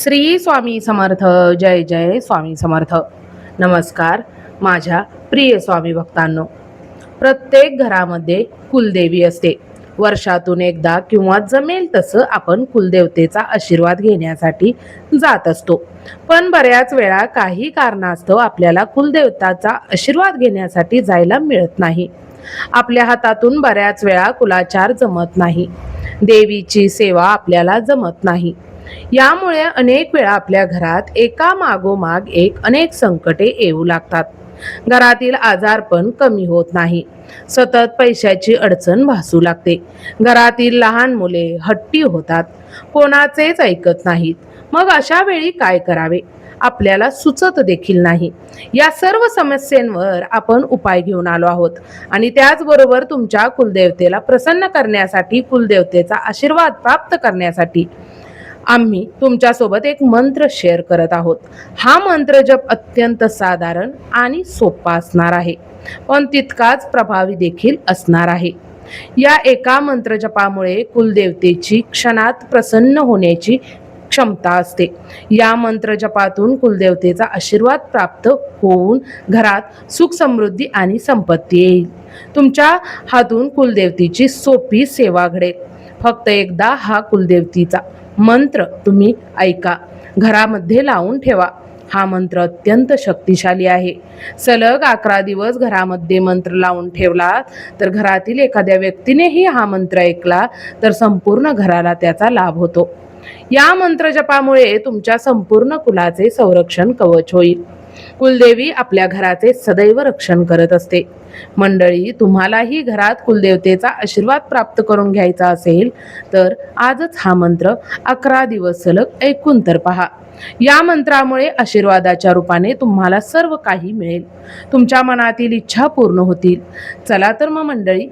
श्री स्वामी समर्थ. जय जय स्वामी समर्थ. नमस्कार माझ्या प्रिय स्वामी भक्तांनो. प्रत्येक घरामध्ये कुलदेवी असते. वर्षातून एकदा किंवा जमेल तसं आपण कुलदेवतेचा आशीर्वाद घेण्यासाठी जात असतो. पण बऱ्याच वेळा काही कारणास्तव आपल्याला कुलदेवताचा आशीर्वाद घेण्यासाठी जायला मिळत नाही. आपल्या हातातून बऱ्याच वेळा कुलाचार जमत नाही. देवीची सेवा आपल्याला जमत नाही. यामुळे अनेक वेळा आपल्या घरात एका मागोमाग एक अनेक संकटे येऊ लागतात. घरातील आजारपण कमी होत नाही. सतत पैशाची अडचण भासू लागते. घरातील लहान मुले हट्टी होतात. कोणाचेच ऐकत नाहीत. मग अशा वेळी काय करावे आपल्याला सुचत देखील नाही. या सर्व समस्यांवर आपण उपाय घेऊन आलो आहोत आणि त्याचबरोबर तुमच्या कुलदेवतेला प्रसन्न करण्यासाठी, कुलदेवतेचा आशीर्वाद प्राप्त करण्यासाठी आम्ही तुमच्यासोबत एक मंत्र शेअर करत आहोत. हा मंत्र जप अत्यंत साधारण आणि सोपा असणार आहे, पण तितकाच प्रभावी देखील असणार आहे. या एका मंत्र जपामुळे कुलदेवतेची क्षणात प्रसन्न होण्याची क्षमता असते. या मंत्र जपातून कुलदेवतेचा आशीर्वाद प्राप्त होऊन घरात सुख, समृद्धी आणि संपत्ती येईल. तुमच्या हातून कुलदेवतेची सोपी सेवा घडेल. फक्त एकदा हा कुलदेवतेचा मंत्र तुम्ही ऐका, घरामध्ये लावून ठेवा. हा मंत्र अत्यंत शक्तिशाली आहे. सलग 11 दिवस घरामध्ये मंत्र लावून ठेवला तर घरातील एखाद्या व्यक्तीनेही हा मंत्र ऐकला तर संपूर्ण घराला त्याचा लाभ होतो. या मंत्र जपामुळे तुमच्या संपूर्ण कुलाचे संरक्षण कवच होईल. कुलदेवी आपल्या घराचे सदैव रक्षण करत असते. मंडळी, तुम्हालाही घरात कुलदेवतेचा आशीर्वाद प्राप्त करून घ्यायचा असेल तर आजच हा मंत्र 11 दिवस सलग ऐकून तर पहा. या मंत्रामुळे आशीर्वादाच्या रूपाने तुम्हाला सर्व काही मिळेल. तुमच्या मनातील इच्छा पूर्ण होतील. चला तर मग मंडळी,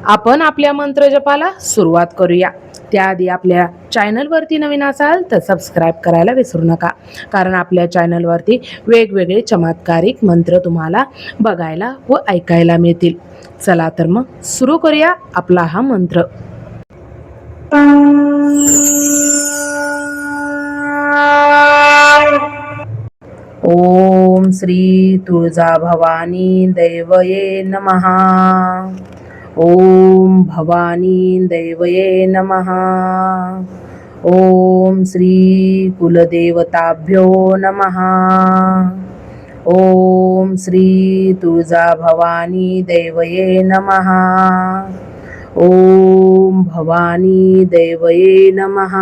आपण आपल्या मंत्र जपाला सुरुवात करूया. त्याआधी आपल्या चॅनलवरती नवीन असाल तर सबस्क्राईब करायला विसरू नका, कारण आपल्या चॅनलवरती वेगवेगळे चमत्कारिक मंत्र तुम्हाला बघायला व ऐकायला मिळतील. चला तर मग सुरू करूया आपला हा मंत्र. ओम श्री तुळजा भवानी दैवये नमः. ओम भवानी दैवये नमः. ओम श्री कुलदेवताभ्यो नमः. ओम श्री तुळजा भवानी दैवये नमः. ओम भवानी दैवये नमः.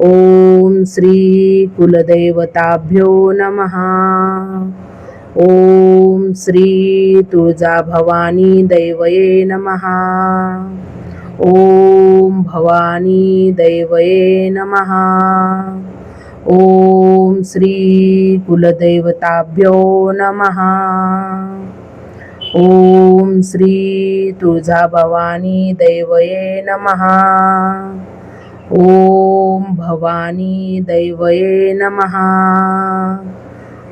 ओम श्री कुलदेवताभ्यो नमः. ओम श्री तुळजा भवानी दैवये नमः. ओम भवानी दैवये नमः. ओम श्री कुलदेवताभ्यो नमः. ओम श्री तुळजा भवानी दैवये नमः. ओम भवानी दैवये नमः.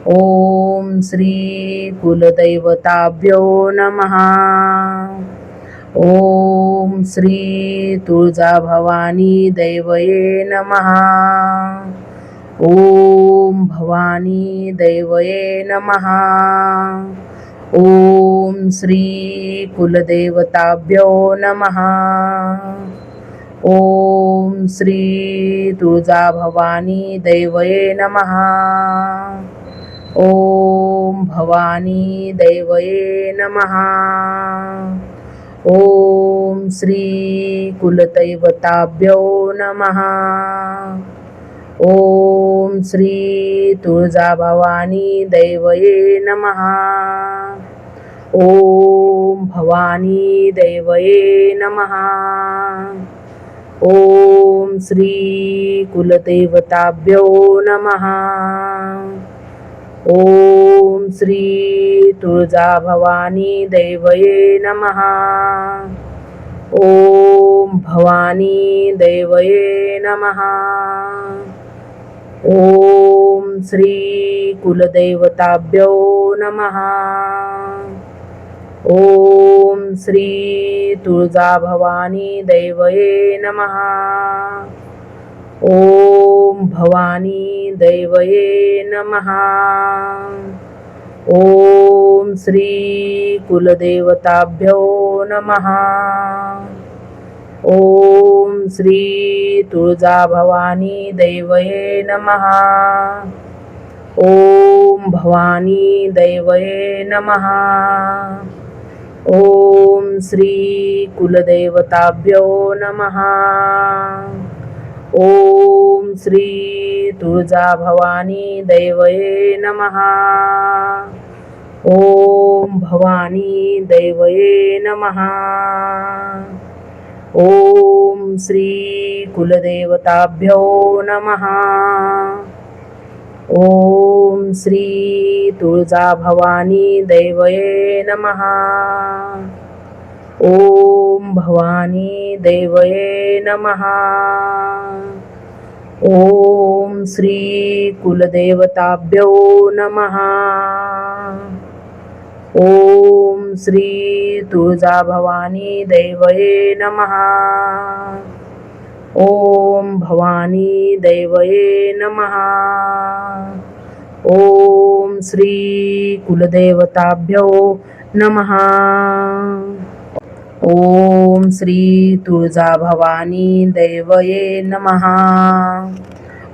ओम श्री कुलदैवताभ्यो नमः. ओम श्री तुळजा भवानी दैवये नमः. ओम भवानी दैवये नमः. ओम श्री कुलदेवताभ्यो नमः. ओम श्री तुळजा भवानी दैवये नमः. ओम भवानी दैवये नमः. ओम श्री कुलदैवताभ्यो नमः. ओम श्री तुळजा भवानी दैवये नमः. ओम भवानी दैवये नमः. ओम श्री कुलदेवताभ्यो नमः. ओम श्री तुळजा भवानी दैवये नमः. ओम भवानी दैवये नमः. ओम श्री कुलदेवताभ्यो नमः. ओम श्री तुळजा भवानी दैवये नमः. ॐ भवानी दैवये नमः। ॐ श्री कुलदेवताभ्यो नमः। ॐ श्री तुळजाभवानी दैवये नमः। ॐ भवानी दैवये नमः। ॐ श्री कुलदेवताभ्यो नमः। ॐ श्री तुळजाभवानी दैवये नमः। ॐ भवानी दैवये नमः। ॐ श्री कुलदेवताभ्यो नमः। ॐ श्री तुळजाभवानी दैवये नमः। ॐ भवानी दैवये नमः। ॐ श्री कुलदेवताभ्यो नमः। ॐ श्री तुळजाभवानी दैवये नमः। ॐ भवानी दैवये नमः। ॐ श्री कुलदेवताभ्यो नमः। ॐ श्री तुळजाभवानी दैवये नमः।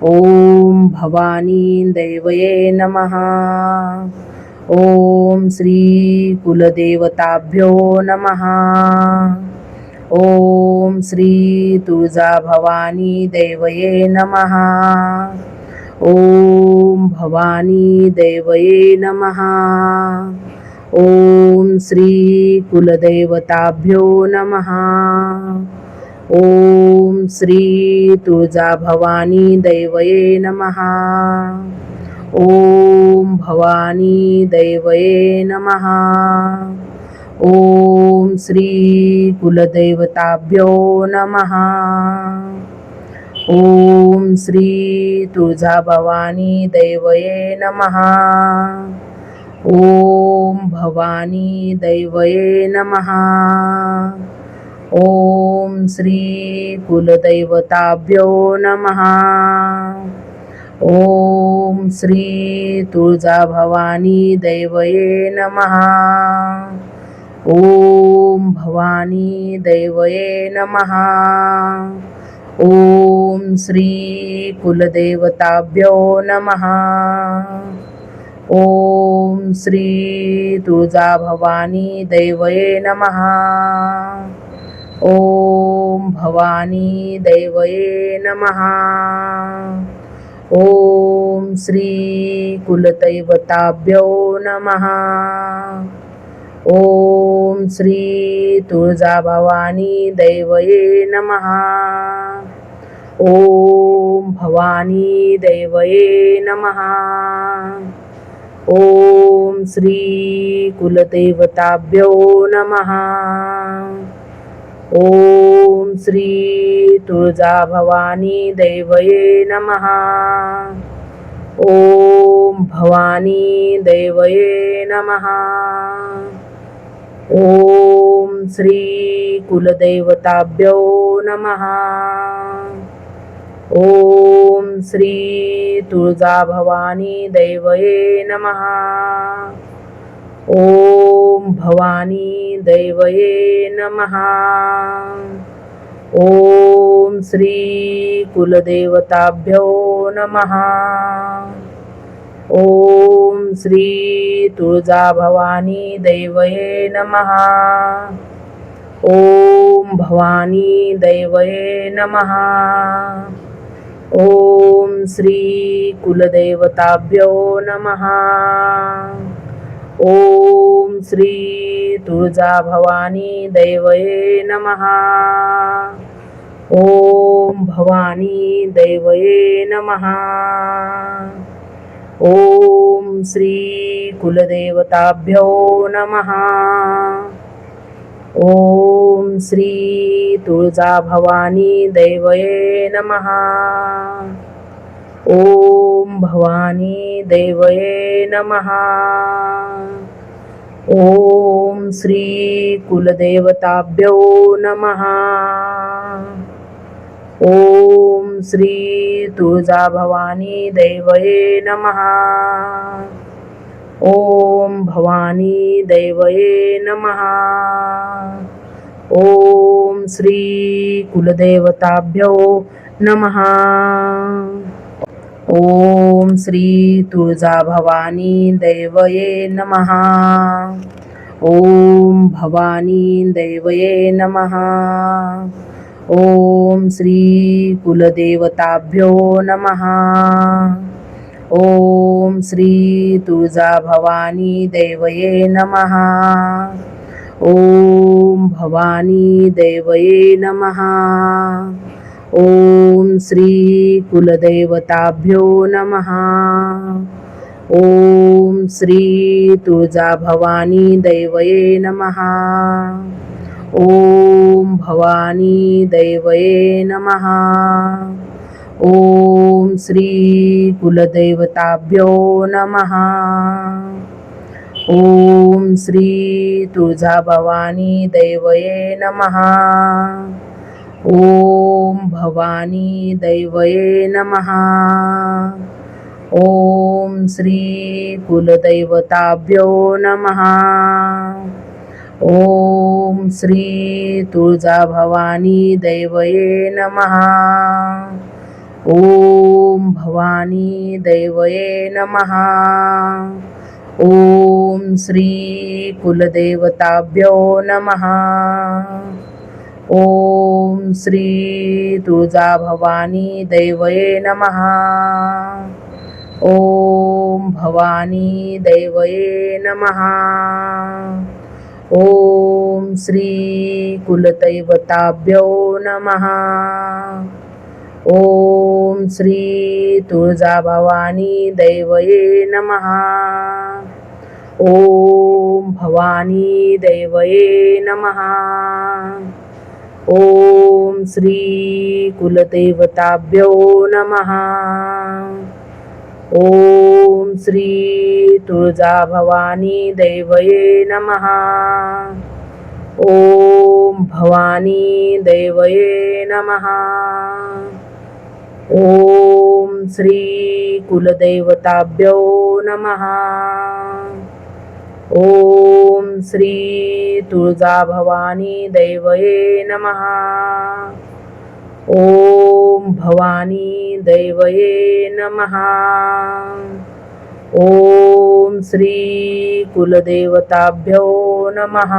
ॐ भवानी दैवये नमः। ॐ श्री कुलदेवताभ्यो नमः। ॐ श्री तुळजाभवानी दैवये नमः। ॐ भवानी दैवये नमः। ॐ श्री कुलदेवताभ्यो नमः। ॐ श्री तुळजाभवानी दैवये नमः। ॐ भवानी दैवये नमः। ॐ श्री कुलदेवताभ्यो नमः। ॐ श्री तुळजाभवानी दैवये नमः। ॐ भवानी दैवये नमः। ॐ श्री कुलदैवताभ्यो नमः। ॐ श्री तुळजाभवानी दैवये नमः। ॐ भवानी दैवये नमः। ॐ श्री कुलदेवताभ्यो नमः। ॐ श्री तुळजाभवानी दैवये नमः। ॐ भवानी दैवये नमः। ॐ श्री कुलदैवताभ्यो नमः। ॐ श्री तुळजाभवानी दैवये नमः। ॐ भवानी दैवये नमः। ॐ श्री कुलदेवताभ्यो नमः। ॐ श्री तुळजाभवानी दैवये नमः। ॐ भवानी दैवये नमः। ॐ श्री कुलदेवताभ्यो नमः। ॐ श्री तुळजाभवानी दैवये नमः। ॐ भवानी दैवये नमः। ॐ श्री कुलदेवताभ्यो नमः। ॐ श्री तुळजाभवानी दैवये नमः। ॐ भवानी दैवये नमः। ॐ श्री कुलदेवताभ्यो नमः। ॐ श्री तुळजाभवानी दैवये नमः। ॐ भवानी दैवये नमः। ॐ श्री कुलदेवताभ्यो नमः। ॐ श्री तुळजाभवानी दैवये नमः। ॐ भवानी दैवये नमः। ॐ श्री कुलदेवताभ्यो नमः। ओम श्री तुळजाभवानी दैवये नमः. ओम भवानी दैवये नमः. ओम श्री कुलदेवताभ्यो नमः. ओम श्री तुळजाभवानी दैवये नमः. ओम भवानी दैवये नमः. ओम श्री कुलदेवताभ्यो नमः. ओम श्री तुळजाभवानी दैवये नमः. ओम भवानी दैवये नमः. ओम श्री कुलदेवताभ्यो नमः. ओम श्री तुळजाभवानी दैवये नमः. ओम भवानी दैवये नमः. ओम श्री कुलदेवताभ्यो नमः. ओम श्री तुळजाभवानी दैवये नमः. ओम भवानी दैवये नमः. ओम श्री कुलदैवताभ्यो नमः. ओम श्री तुळजाभवानी दैवये नमः. ओम भवानी दैवये नमः. ओम श्री कुलदेवताभ्यो नमः. ओम श्री तुळजाभवानी दैवये नमः. ओम भवानी दैवये नमः. ओम श्री कुलदैवताभ्यो नमः. ओम श्री तुळजाभवानी दैवये नमः. ओम भवानी दैवये नमः. ओम श्री कुलदेवताभ्यो नमः. ओम श्री तुळजाभवानी दैवये नमः. ओम भवानी दैवये नमः. ओम श्री कुलदेवताभ्यो नमः. ओम श्री तुळजाभवानी दैवये नमः. ओम भवानी दैवये नमः. ओम श्री कुलदेवताभ्यो नमः.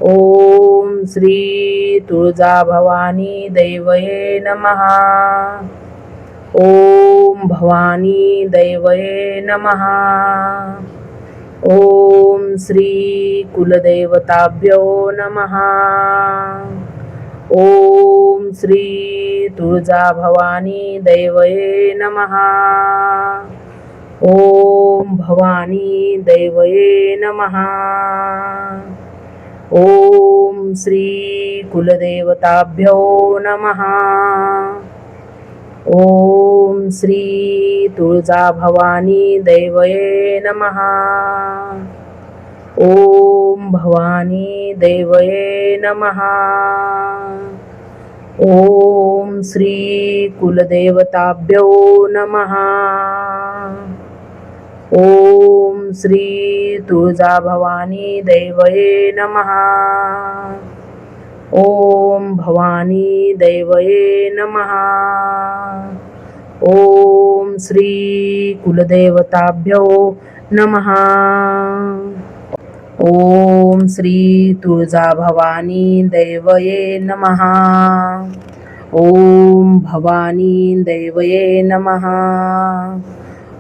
ओम श्री तुळजाभवानी दैवये नमः. ओम भवानी दैवये नमः. ओम श्री कुलदेवताभ्यो नमः. ओम श्री तुळजाभवानी दैवये नमः. ओम भवानी दैवये नमः. ओम श्री कुलदेवताभ्यो नमः. ओम श्री तुळजाभवानी दैवये नमः. ओम भवानी दैवये नमः. ओम श्री कुलदेवताभ्यो नमः. ओम श्री तुळजाभवानी दैवये नमः. ओम भवानी दैवये नमः. ओम श्री कुलदेवताभ्यो नमः. ओम श्री तुळजाभवानी दैवये नमः. ओम भवानी दैवये नमः.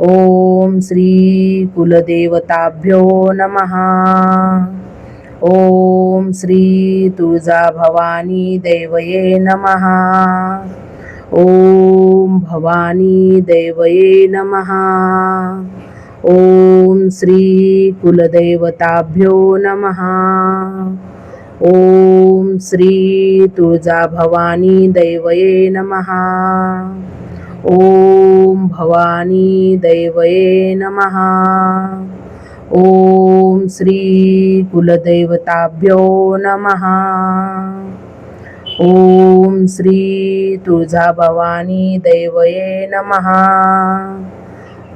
ओम श्री कुलदेवताभ्यो नमः. ओम श्री तुळजाभवानी दैवये नमः. ओम भवानी दैवये नमः. ओम श्री कुलदेवताभ्यो नमः. ओम श्री तुळजाभवानी दैवये नमः. ओम भवानी दैवये नमः. ओम श्री कुलदेवताभ्यो नमः. ओम श्री तुळजाभवानी दैवये नमः.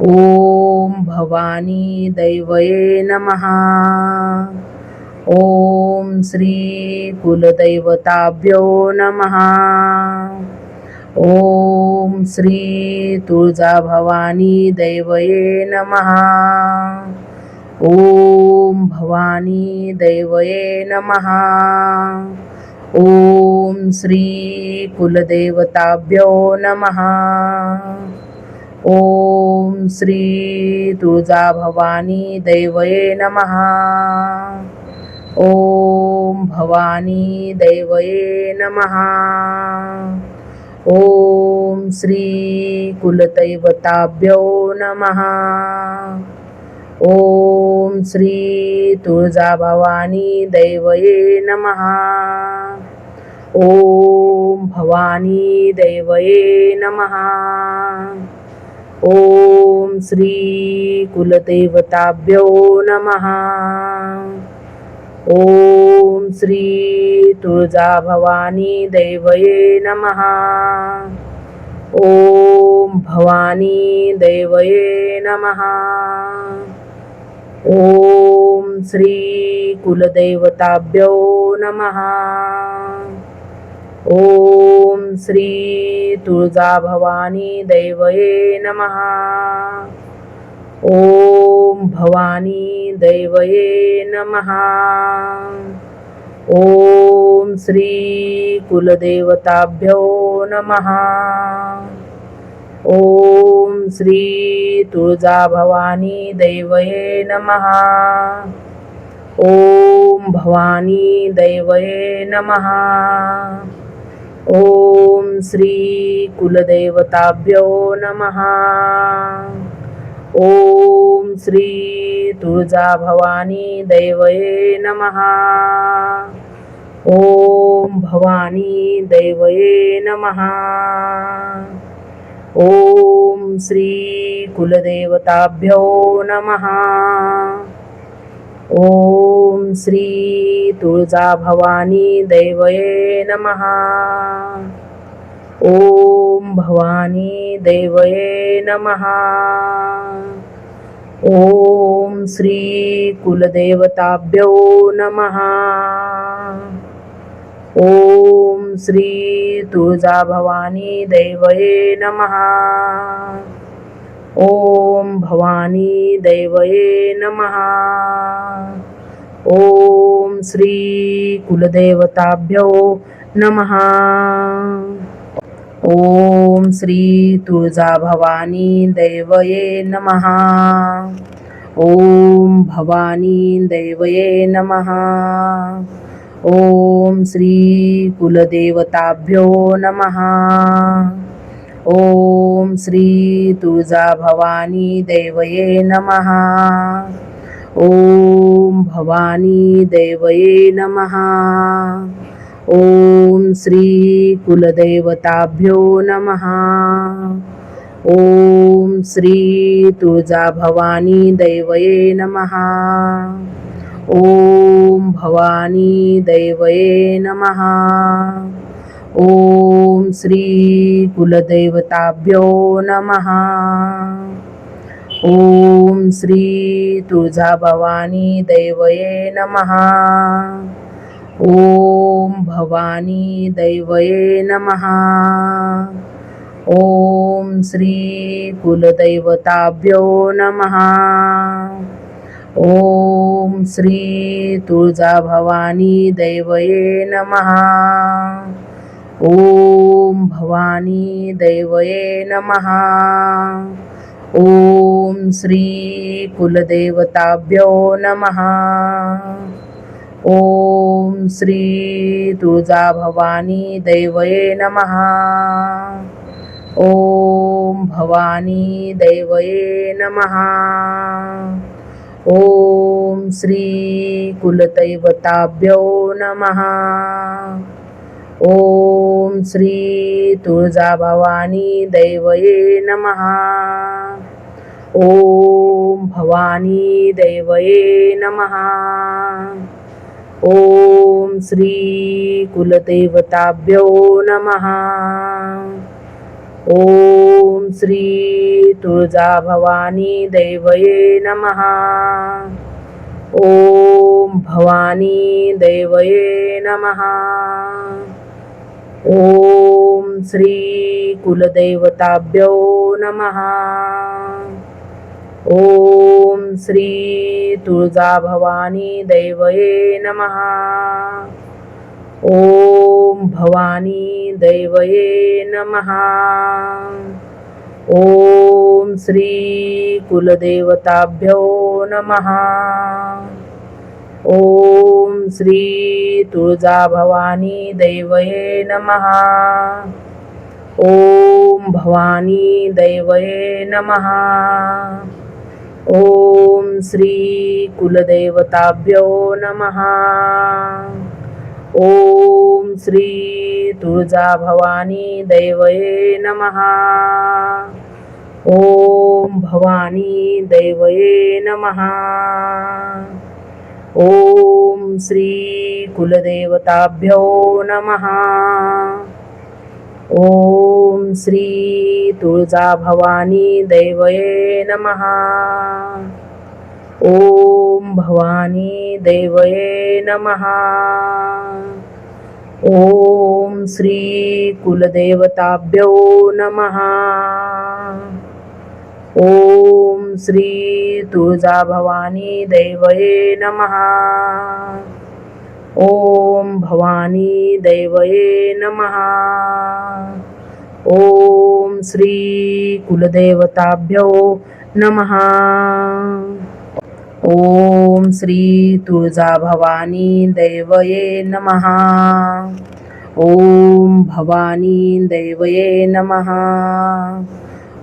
ओम भवानी दैवये नमः. ओम श्री कुलदैवताभ्यो नमः. ओम श्री तुळजाभवानी दैवये नमः. ओम भवानी दैवये नमः. ओम श्री कुलदेवताभ्यो नमः. ओम श्री तुळजाभवानी दैवये नमः. ओम भवानी दैवये नमः. ओम श्री कुलदैवताभ्यो नमः. ओम श्री तुळजाभवानी दैवये नमः. ओम भवानी दैवये नमः. ओम श्री कुलदेवताभ्यो नमः. ओम श्री तुळजाभवानी दैवये नमः. ओम भवानी दैवये नमः. ओम श्री कुलदैवताभ्यो नमः. ओम श्री तुळजाभवानी दैवये नमः. ओम भवानी दैवये नमः. ओम श्री कुलदेवताभ्यो नमः. ओम श्री तुळजाभवानी दैवये नमः. ओम भवानी दैवये नमः. ओम श्री कुलदेवताभ्यो नमः. ओम श्री तुळजाभवानी दैवये नमः. ओम भवानी दैवये नमः. ओम श्री कुलदेवताभ्यो नमः. ओम श्री तुळजाभवानी दैवये नमः. ओम भवानी दैवये नमः. ओम श्री कुलदेवताभ्यो नमः. ओम श्री तुळजाभवानी दैवये नमः. ओम भवानी दैवये नमः. ओम श्री कुलदेवताभ्यो नमः. ओम श्री तुळजाभवानी दैवये नमः. ओम भवानी दैवये नमः. ओम श्री कुलदेवताभ्यो नमः. ओम श्री तुळजाभवानी दैवये नमः. ओम भवानी दैवये नमः. ओम श्री कुलदेवताभ्यो नमः. ओम श्री तुळजाभवानी दैवये नमः. ओम भवानी दैवये नमः. ओम श्री कुलदेवताभ्यो नमः. ओम श्री तुळजाभवानी दैवये नमः. ओम भवानी दैवये नमः. ओम श्री कुलदैवताभ्यो नमः. ओम श्री तुळजाभवानी दैवये नमः. ओम भवानी दैवये नमः. ओम श्री कुलदेवताभ्यो नमः. ओम श्री तुळजाभवानी दैवये नमः. ओम भवानी दैवये नमः. ओम श्री कुलदैवताभ्यो नमः. ओम श्री तुळजाभवानी दैवये नमः. ओम भवानी दैवये नमः. ओम श्री कुलदेवताभ्यो नमः. ओम श्री तुळजाभवानी दैवये नमः. ओम भवानी दैवये नमः. ओम श्री कुलदेवताभ्यो नमः. ओम श्री तुळजाभवानी दैवये नमः. ओम भवानी दैवये नमः. ओम श्री कुलदेवताभ्यो नमः. ओम श्री तुळजाभवानी दैवये नमः. ओम भवानी दैवये नमः. ओम श्री कुलदेवताभ्यो नमः. ओम श्री तुळजाभवानी दैवये नमः. ओम भवानी दैवये नमः. ओम श्री कुलदेवताभ्यो नमः. ओम श्री तुळजाभवानी दैवये नमः. ओम भवानी दैवये नमः. ओम श्री कुलदेवताभ्यो नमः. ओम श्री तुळजाभवानी दैवये नमः. ओम भवानी दैवये नमः. ओम श्री कुलदेवताभ्यो नमः. ओम श्री तुळजाभवानी दैवये नमः. ओम भवानी दैवये नमः.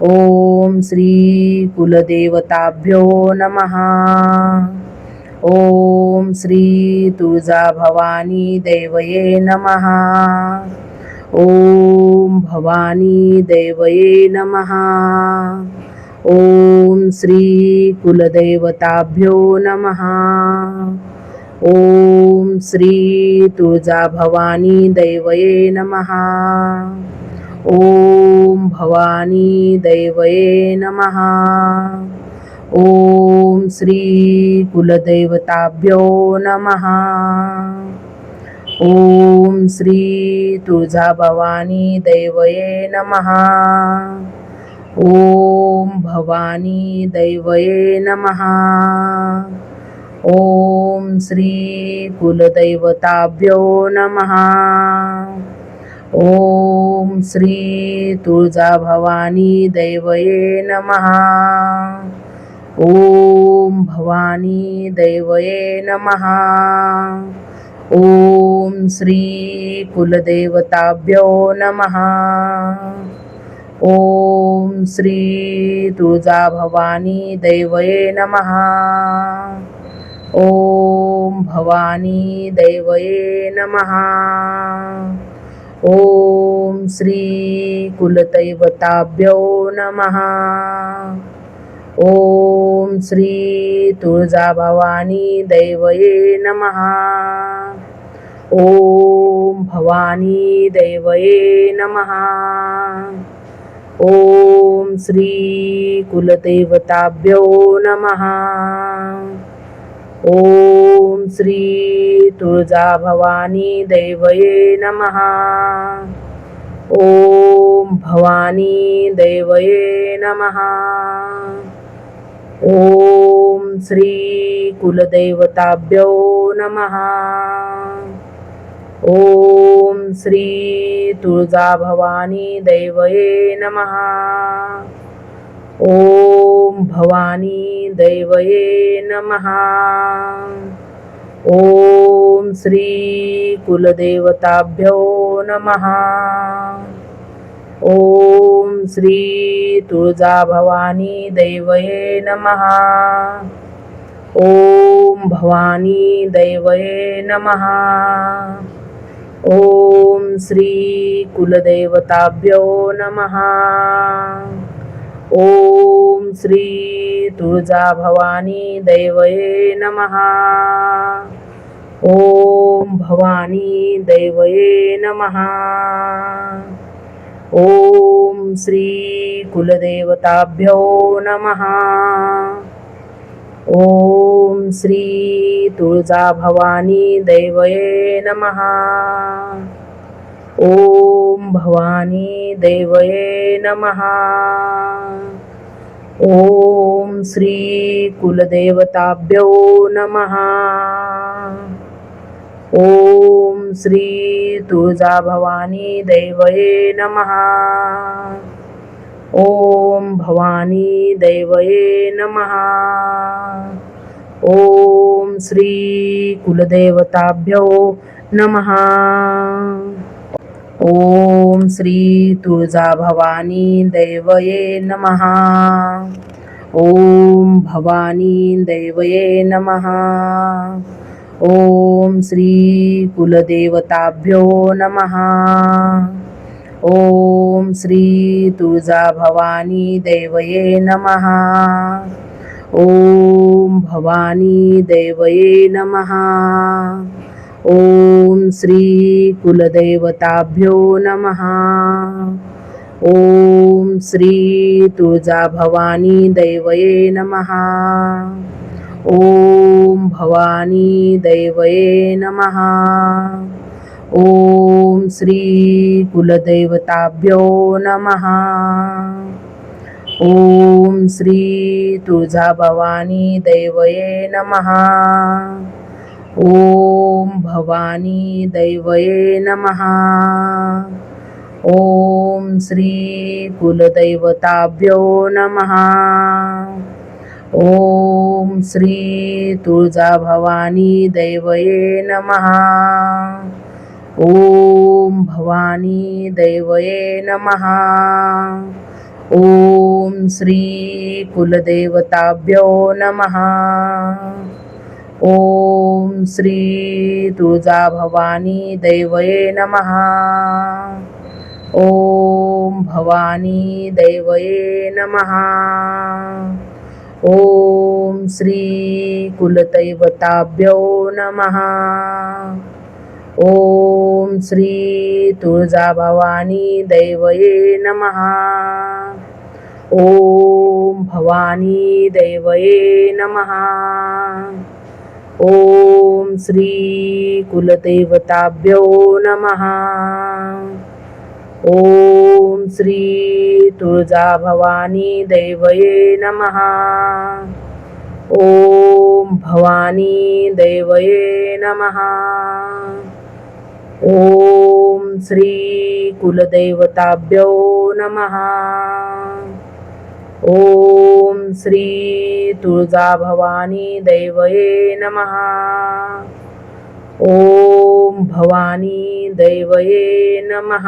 ओम श्री कुलदेवताभ्यो नमः. ओम श्री तुळजाभवानी दैवये नमः. ओम भवानी दैवये नमः. ओम श्री कुलदेवताभ्यो नमः. ओम श्री तुळजाभवानी दैवये नमः. ओम भवानी दैवये नमः. ओम श्री कुलदेवताभ्यो नमः. ओम श्री तुळजाभवानी दैवये नमः. ओम भवानी दैवये नमः. ओम श्री कुलदेवताभ्यो नमः. ओम श्री तुळजाभवानी दैवये नमः. ओम भवानी दैवये नमः. ओम श्री कुलदेवताभ्यो नमः. ओम श्री तुळजाभवानी दैवये नमः. ओम भवानी दैवये नमः. ओम श्री कुलदैवताभ्यो नमः. ओम श्री तुळजाभवानी दैवये नमः. ओम भवानी दैवये नमः. ओम श्री कुलदेवताभ्यो नमः. ओम श्री तुळजाभवानी दैवये नमः. ओम भवानी दैवये नमः. ओम श्री कुलदेवताभ्यो नमः. ओम श्री तुळजाभवानी दैवये नमः. ओम भवानी दैवये नमः. ओम श्री कुलदेवताभ्यो नमः. ओम श्री तुळजाभवानी दैवये नमः. ओम भवानी दैवये नमः. ओम श्री कुलदेवताभ्यो नमः. ओम श्री तुळजाभवानी दैवये नमः. ओम भवानी दैवये नमः. ओम श्री कुलदेवताभ्यो नमः. ओम श्री तुळजाभवानी दैवये नमः. ओम भवानी दैवये नमः. ओम श्री कुलदेवताभ्यो नमः. ओम श्री तुळजाभवानी दैवये नमः. ओम भवानी दैवये नमः. ओम श्री कुलदेवताभ्यो नमः. ओम श्री तुळजाभवानी दैवये नमः. ओम भवानी दैवये नमः. ओम श्री कुलदेवताभ्यो नमः. ओम श्री तुळजाभवानी दैवये नमः. ओम भवानी दैवये नमः. ओम श्री कुलदेवताभ्यो नमः. ओम श्री तुळजाभवानी दैवये नमः. ओम भवानी दैवये नमः. ओम श्री कुलदेवताभ्यो नमः. ओम श्री तुळजाभवानी दैवये नमः. ओम भवानी दैवये नमः. ओम श्री कुलदैवताभ्यो नमः. ओम श्री तुळजाभवानी दैवये नमः. ओम भवानी दैवये नमः. ओम श्री कुलदेवताभ्यो नमः. ओम श्री तुळजाभवानी दैवये नमः. ओम भवानी दैवये नमः. ओम श्री कुलदैवताभ्यो नमः. ओम श्री तुळजाभवानी दैवये नमः. ओम भवानी दैवये नमः. ओम श्री कुलदेवताभ्यो नमः. ओम श्री तुळजाभवानी दैवये नमः. ओम भवानी दैवये नमः. ओम श्री कुलदेवताभ्यो नमः. ओम श्री तुळजाभवानी दैवये नमः. ओम भवानी दैवये नमः.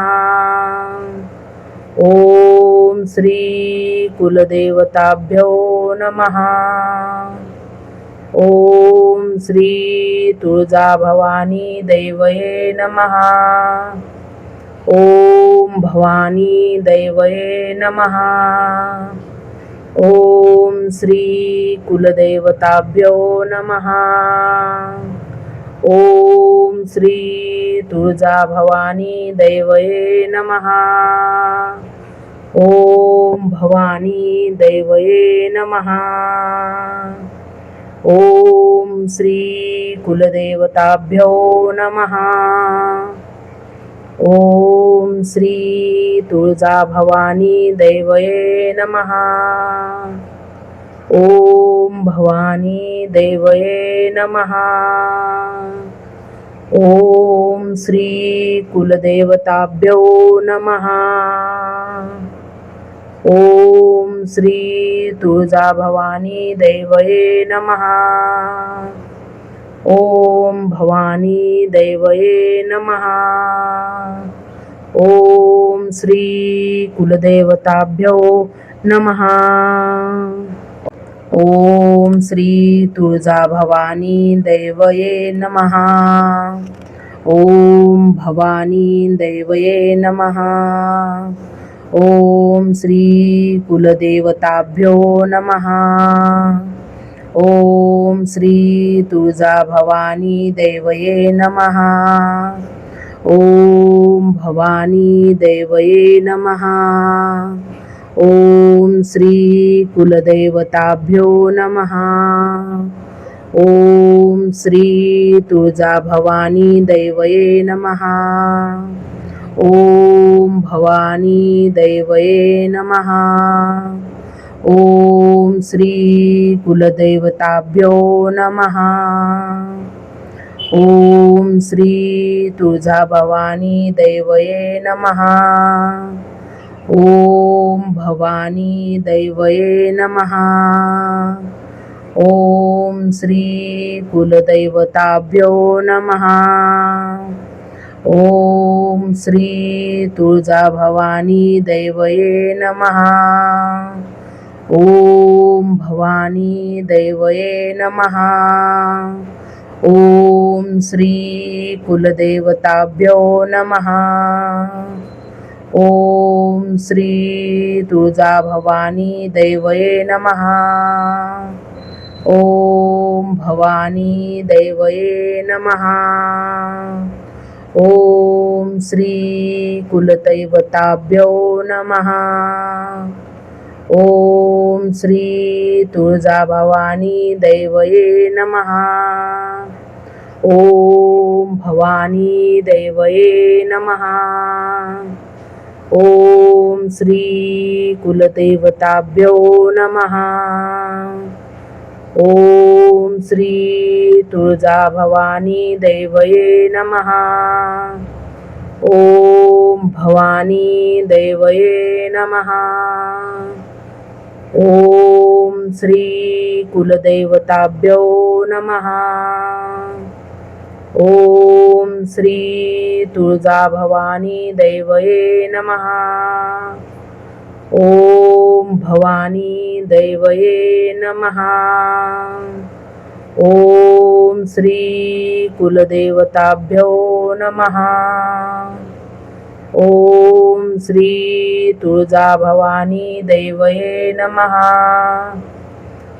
ओम श्री कुलदेवताभ्यो नमः. ओम श्री तुळजाभवानी दैवये नमः. ओम भवानी दैवये नमः. ओम श्री कुलदेवताभ्यो नमः. ओम श्री तुळजाभवानी दैवये नमः. ओम भवानी दैवये नमः. ओम श्री कुलदेवताभ्यो नमः. ओम श्री तुळजाभवानी दैवये नमः. ओम भवानी दैवये नमः. ओम श्री कुलदेवताभ्यो नमः. ओम श्री तुळजाभवानी दैवये नमः. ओम भवानी दैवये नमः. ओम श्री कुलदेवताभ्यो नमः. ओम श्री तुळजाभवानी दैवये नमः. ओम भवानी दैवये नमः. ओम श्री कुलदेवताभ्यो नमः. ओम श्री तुळजाभवानी देवये नमः. ओम भवानी देवये नमः. ओम श्री कुलदेवताभ्यो नमः. ओम श्री तुळजाभवानी देवये नमः. ओम भवानी देवये नमः. ओम श्री कुलदेवताभ्यो नमः. ओम श्री तुळजाभवानी देवये नमः. ओम भवानी देवये नमः. ओम श्री कुलदैवताभ्यो नमः. ओम श्री तुळजाभवानी देवये नमः. ओम भवानी देवये नमः. ओम श्री कुलदेवताभ्यो नमः. ओम श्री तुळजाभवानी देवये नमः. ओम भवानी देवये नमः. ओम श्री कुलदैवताभ्यो नमः. ओम श्री तुळजाभवानी देवये नमः. ओम भवानी देवये नमः. ओम श्री कुलदेवताभ्यो नमः. ओम श्री तुळजाभवानी देवये नमः. ओम भवानी देवये नमः. ओम श्री कुलदेवताभ्यो नमः. ओम श्री तुळजाभवानी देवये नमः. ओम भवानी देवये नमः. ओम श्री कुलदेवताभ्यो नमः. ओम श्री तुळजाभवानी देवये नमः.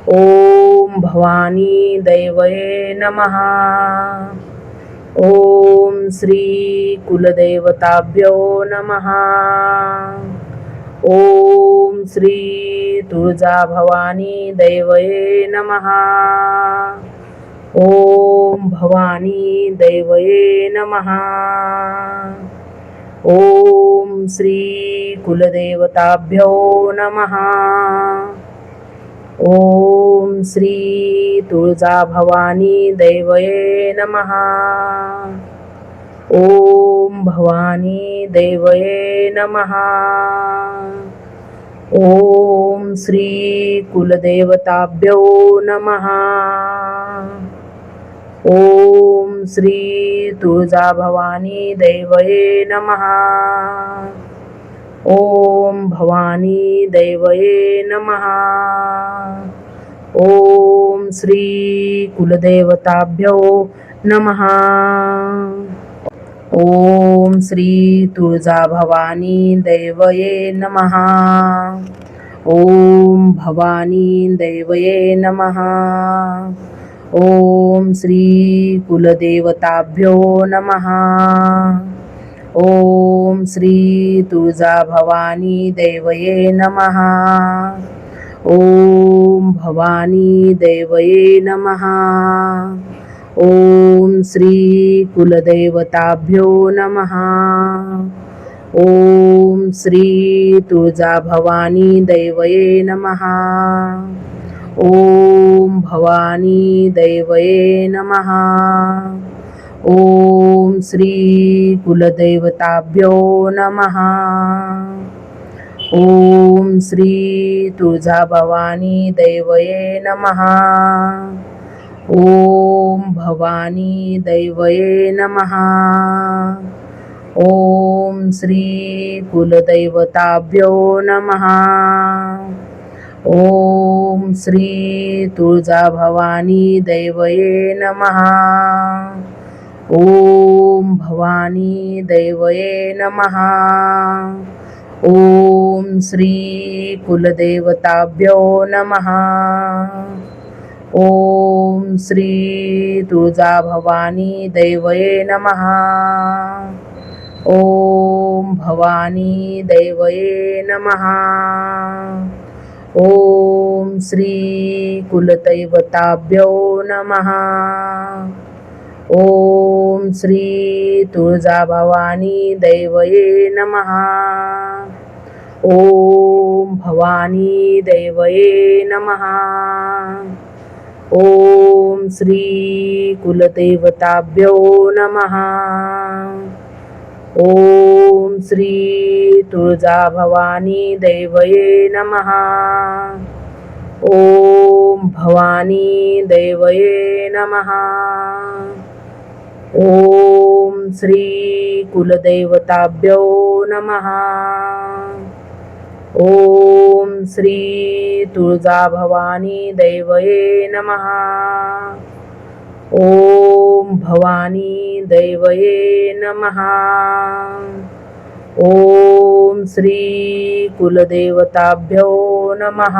ओम भवानी देवये नमः. ओम श्री कुलदेवताभ्यो नमः. ओम श्री तुळजाभवानी देवये नमः. ओम भवानी देवये नमः. ओम श्री कुलदेवताभ्यो नमः. ओम श्री तुळजाभवानी देवये नमः. ओम भवानी देवये नमः. ओम श्री कुलदेवताभ्यो नमः. ओम श्री तुळजाभवानी देवये नमः. ओम भवानी देवये नमः. ओम श्री कुलदेवताभ्यो नमः. ओम श्री तुळजाभवानी देवये नमः. ओम भवानी देवये नमः. ओम श्री कुलदेवताभ्यो नमः. ओम श्री तुळजाभवानी देवये नमः. ओम भवानी देवये नमः. ओम श्री कुलदेवताभ्यो नमः. ओम श्री तुळजाभवानी देवये नमः. ओम भवानी देवये नमः. ओम श्री कुलदेवताभ्यो नमः. ओम श्री तुळजाभवानी देवये नमः. ओम भवानी देवये नमः. ओम श्री कुलदेवताभ्यो नमः. ओम श्री तुळजाभवानी देवये नमः. ओम भवानी देवये नमः. ओम श्री कुलदेवताभ्यो नमः. ओम श्री तुळजाभवानी दैवये नमः. ओम भवानी दैवये नमः. ओम श्री कुलदैवताभ्यो नमः. ओम श्री तुळजाभवानी दैवये नमः. ओम भवानी दैवये नमः. ओम श्री कुलदैवताभ्यो नमः. ओम श्री तुळजाभवानी दैवये नमः. ओम भवानी दैवये नमः. ओम श्री कुलदैवताभ्यो नमः. ओम श्री तुळजाभवानी दैवये नमः. ओम भवानी दैवये नमः. ओम श्री कुलदेवताभ्यो नमः.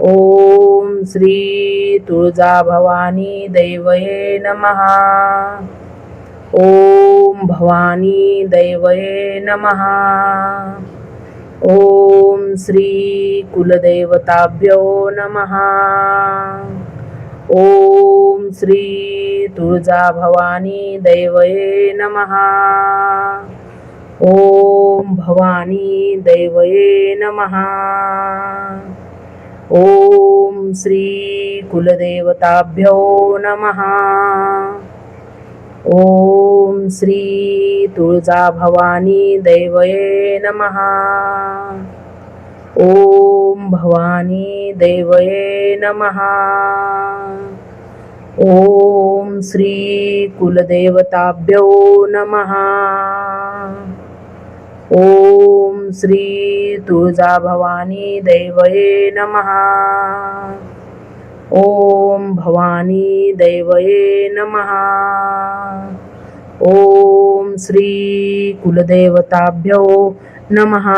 ओम श्री तुळजाभवानी दैवये नमः. ओम भवानी दैवये नमः. ओम श्री कुलदेवताभ्यो नमः. ओम श्री तुळजाभवानी दैवये नमः. ओम भवानी दैवये नमः. ओम श्री कुलदेवताभ्यो नमः. ओम श्री तुळजाभवानी दैवये नमः. ओम भवानी दैवये नमः. ओम श्री कुलदेवताभ्यो नमः. ओम श्री तुळजाभवानी दैवये नमः. ओम भवानी दैवये नमः. ओम श्री कुलदेवताभ्यो नमः.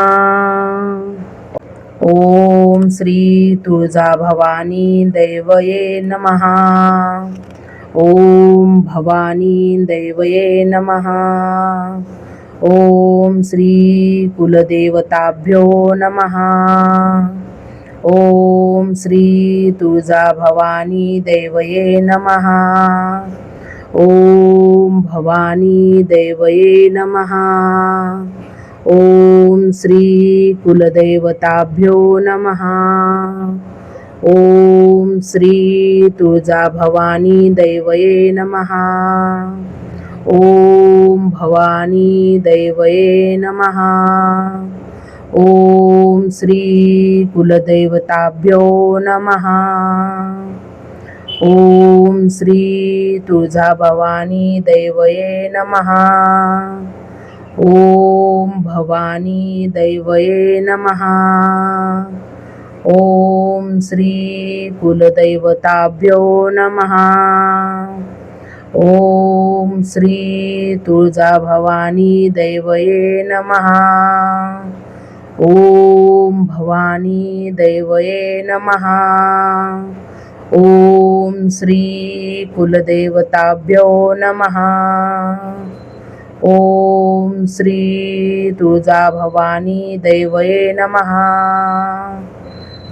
ओम श्री तुळजाभवानी दैवये नमः. ओम भवानी दैवये नमः. ओम श्री कुलदेवताभ्यो नमः. ओम श्री तुळजाभवानी दैवये नमः. ओम भवानी दैवये नमः. ओम श्री कुलदेवताभ्यो नमः. ओम श्री तुळजाभवानी दैवये नमः. ओम भवानी दैवये नमः. ओम श्री कुलदेवताभ्यो नमः. ओम श्री तुळजाभवानी दैवये नमः. ओम भवानी दैवये नमः. ओम श्री कुलदैवताभ्यो नमः. ओम श्री तुळजाभवानी दैवये नमः. ओम भवानी दैवये नमः. ओम श्री कुलदेवताभ्यो नमः. ओम श्री तुळजाभवानी दैवये नमः.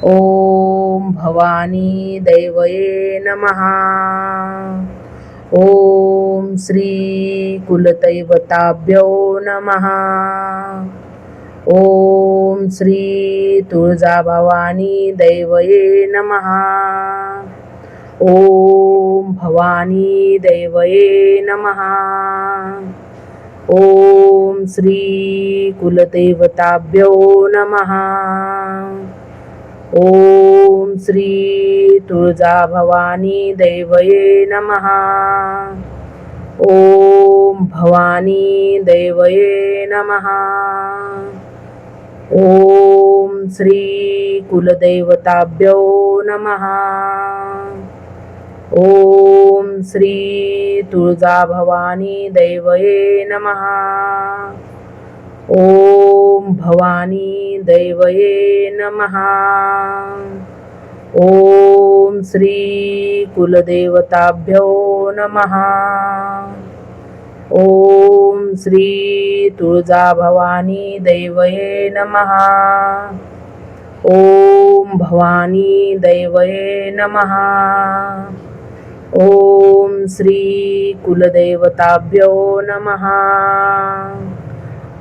ओम भवानी दैवये नमः. ओम श्री कुलदैवताभ्यो नमः. ओम श्री तुळजाभवानी दैवये नमः. ओम भवानी दैवये नमः. ओम श्री कुलदेवताभ्यो नमः. ओम श्री तुळजाभवानी दैवये नमः. ओम भवानी दैवये नमः. ओम श्री कुलदेवताभ्यो नमः. ओम श्री तुळजाभवानी दैवये नमः. ओम भवानी दैवये नमः. ओम श्री कुलदेवताभ्यो नमः. ओम श्री तुळजाभवानी दैवये नमः. ओम भवानी दैवये नमः. ओम श्री कुलदेवताभ्यो नमः.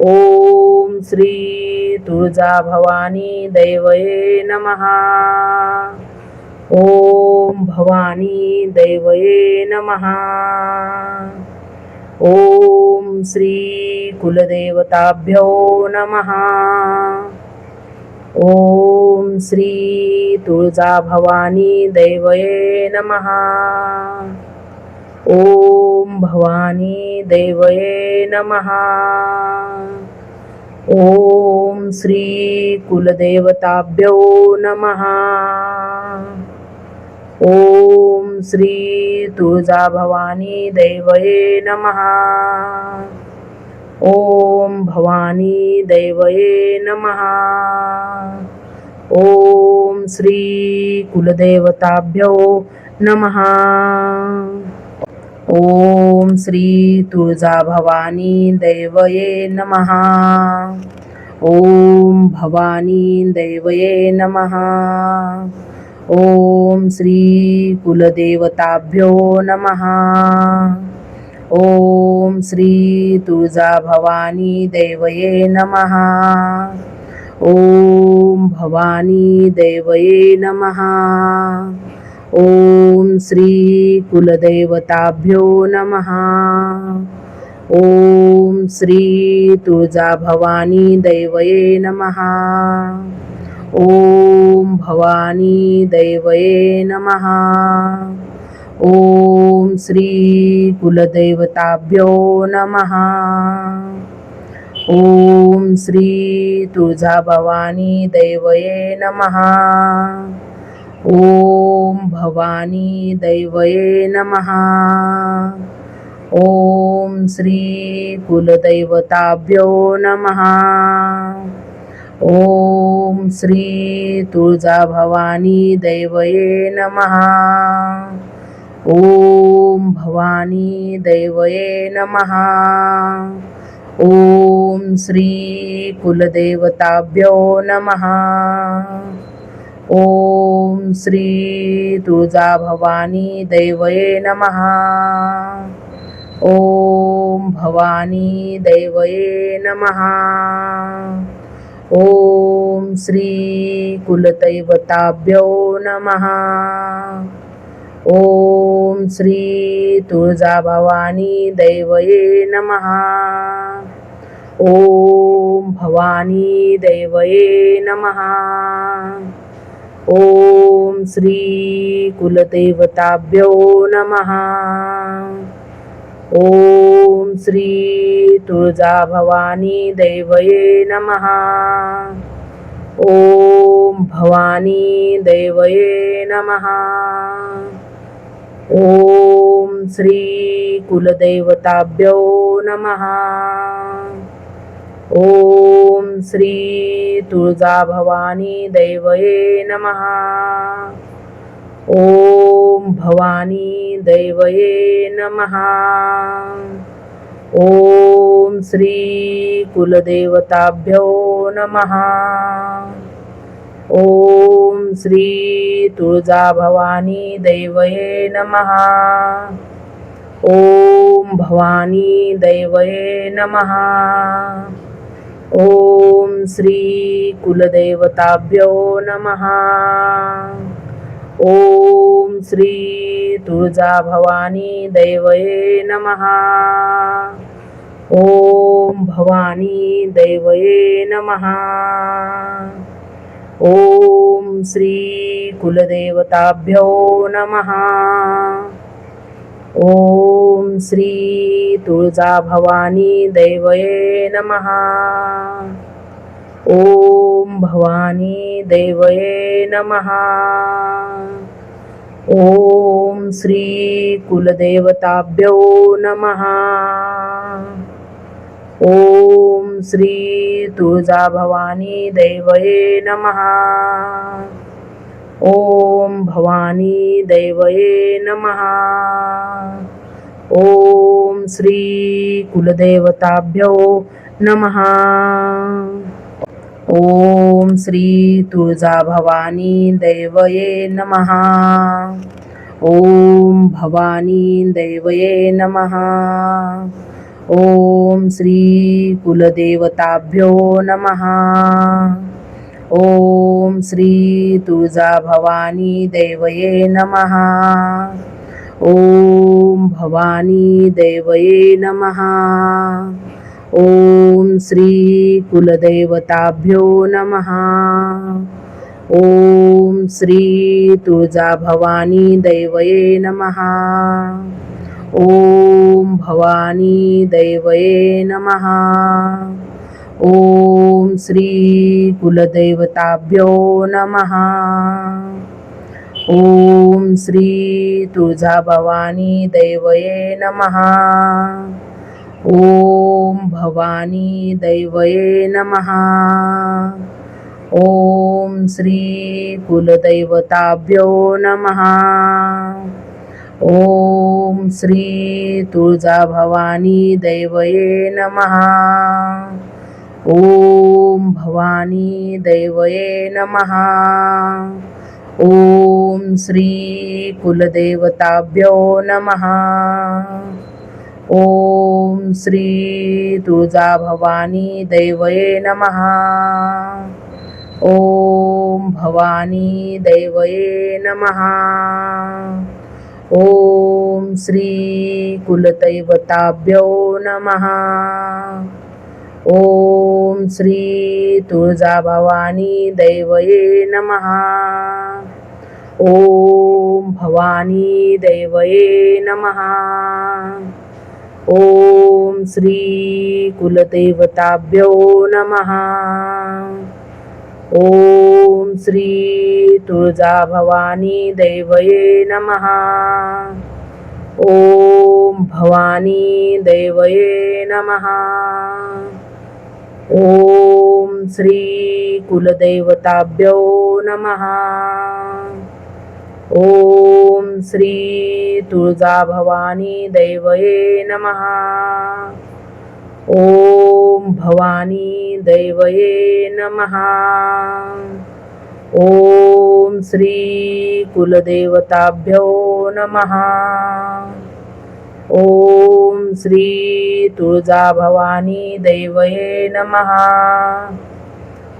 ओम श्री तुळजाभवानी दैवये नमः. ओम भवानी दैवये नमः. ओम श्री कुलदेवताभ्यो नमः. ओम श्री तुळजाभवानी दैवये नमः. ओम भवानी दैवये नमः. ओम श्री कुलदेवताभ्यो नमः. ओम श्री तुळजाभवानी दैवये नमः. ओम भवानी दैवये नमः. ओम श्री कुलदेवताभ्यो नमः. ओम श्री तुळजाभवानी दैवये नमः. ओम भवानी दैवये नमः. ओम श्री कुलदेवताभ्यो नमः. ओम श्री तुळजाभवानी दैवये नमः. ओम भवानी दैवये नमः. ओम श्री कुलदेवताभ्यो नमः. ओम श्री तुळजाभवानी दैवये नमः. ओम भवानी दैवये नमः. ओम श्री कुलदेवताभ्यो नमः. ओम श्री तुळजाभवानी दैवये नमः. ओम भवानी दैवये नमः. ओम श्री कुलदैवताभ्यो नमः. ओम श्री तुळजाभवानी दैवये नमः. ओम भवानी दैवये नमः. ओम श्री कुलदेवताभ्यो नमः. ओम श्री तुळजाभवानी दैवये नमः. ओम भवानी दैवये नमः. ओम श्री कुलदैवताभ्यो नमः. ओम श्री तुळजाभवानी दैवये नमः. ओम भवानी दैवये नमः. ओम श्री कुलदेवताभ्यो नमः. ओम श्री तुळजाभवानी दैवये नमः. ओम भवानी दैवये नमः. ओम श्री कुलदेवताभ्यो नमः. ओम श्री तुळजाभवानी दैवये नमः. ओम भवानी दैवये नमः. ओम श्री कुलदेवताभ्यो नमः. ओम श्री तुळजाभवानी दैवये नमः. ओम भवानी दैवये नमः. ओम श्री कुलदेवताभ्यो नमः. ओम श्री तुळजाभवानी दैवये नमः. ओम भवानी दैवये नमः. ओम श्री कुलदेवताभ्यो नमः. ओम श्री तुळजाभवानी दैवये नमः. ओम भवानी दैवये नमः. ओम श्री कुलदेवताभ्यो नमः. ओम श्री तुळजाभवानी दैवये नमः. ओम भवानी दैवये नमः. ओम श्री कुलदेवताभ्यो नमः. ओम श्री तुळजाभवानी दैवये नमः. ओम भवानी दैवये नमः. ओम श्री कुलदेवताभ्यो नमः. ओम श्री तुळजाभवानी दैवये नमः. ओम भवानी दैवये नमः. ओम श्री कुलदेवताभ्यो नमः. ओम श्री तुळजाभवानी दैवये नमः. ओम भवानी दैवये नमः. ओम श्री कुलदेवताभ्यो नमः. ओम श्री तुळजाभवानी दैवये नमः. ओम भवानी दैवये नमः. ओम श्री कुलदैवताभ्यो नमः. ओम श्री तुळजाभवानी दैवये नमः. ओम भवानी दैवये नमः. ओम श्री कुलदेवताभ्यो नमः. ओम श्री तुळजाभवानी दैवये नमः. ओम भवानी दैवये नमः. ओम श्री कुलदैवताभ्यो नमः. ओम श्री तुळजाभवानी दैवये नमः. ओम भवानी दैवये नमः. ओम श्री कुलदेवताभ्यो नमः. ओम श्री तुळजाभवानी दैवये नमः. ओम भवानी दैवये नमः. ओम श्री कुलदेवताभ्यो नमः. ओम श्री तुळजाभवानी दैवये नमः. ओम भवानी दैवये नमः. ओम श्री कुलदेवताभ्यो नमः. ओम श्री तुळजाभवानी दैवये नमः.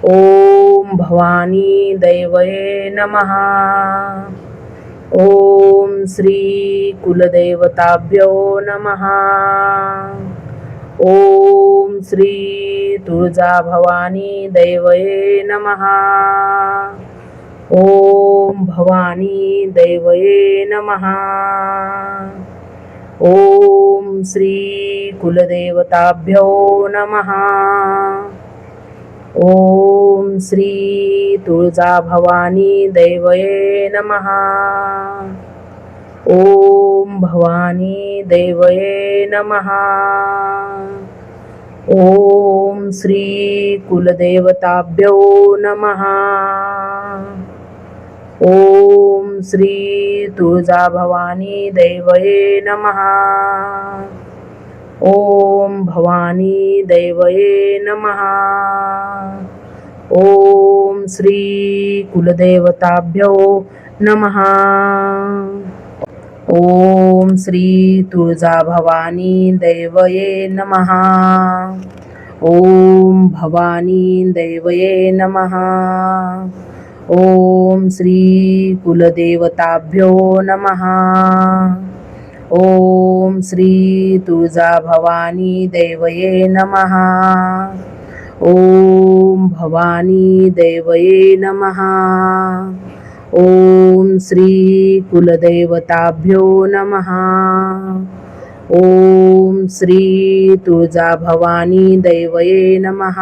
ओम भवानी दैवये नमः. ओम श्री कुलदेवताभ्यो नमः. ओम श्री तुळजाभवानी दैवये नमः. ओम भवानी दैवये नमः. ओम श्री कुलदेवताभ्यो नमः. ओम श्री तुळजाभवानी दैवये नमः. ओम भवानी दैवये नमः. ओम श्री कुलदेवताभ्यो नमः. ओम श्री तुळजाभवानी दैवये नमः. ओम भवानी दैवये नमः. ओम श्री कुलदेवताभ्यो नमः. ओम श्री तुळजाभवानी दैवये नमः. ओम भवानी दैवये नमः. ओम श्री कुलदेवताभ्यो नमः. ओम श्री तुळजाभवानी दैवये नमः. ओम भवानी दैवये नमः. ओम श्री कुलदेवताभ्यो नमः. ओम श्री तुळजाभवानी दैवये नमः.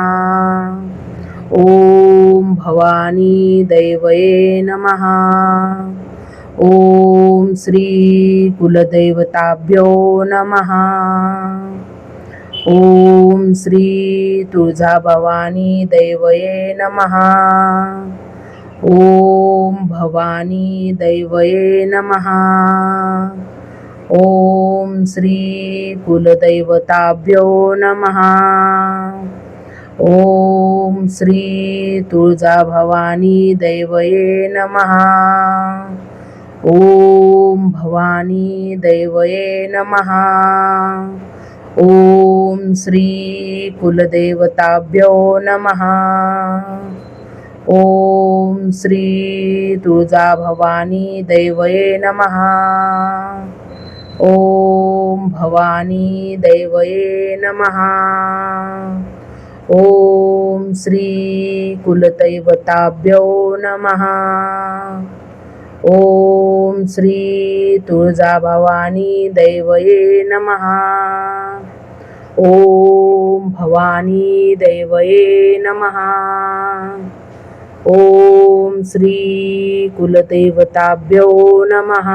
ओम भवानी दैवये नमः. ओम श्री कुलदेवताभ्यो नमः. ओम श्री तुळजाभवानी दैवये नमः. ॐ भवानी दैवये नमः। ॐ श्री कुलदैवताभ्यो नमः। ॐ श्री तुळजाभवानी दैवये नमः। ॐ भवानी दैवये नमः। ॐ श्री कुलदेवताभ्यो नमः। ॐ श्री तुळजाभवानी दैवये नमः। ॐ भवानी दैवये नमः। ॐ श्री कुलदैवताभ्यो नमः। ॐ श्री तुळजाभवानी दैवये नमः। ॐ भवानी दैवये नमः। ॐ श्री कुलदेवताभ्यो नमः।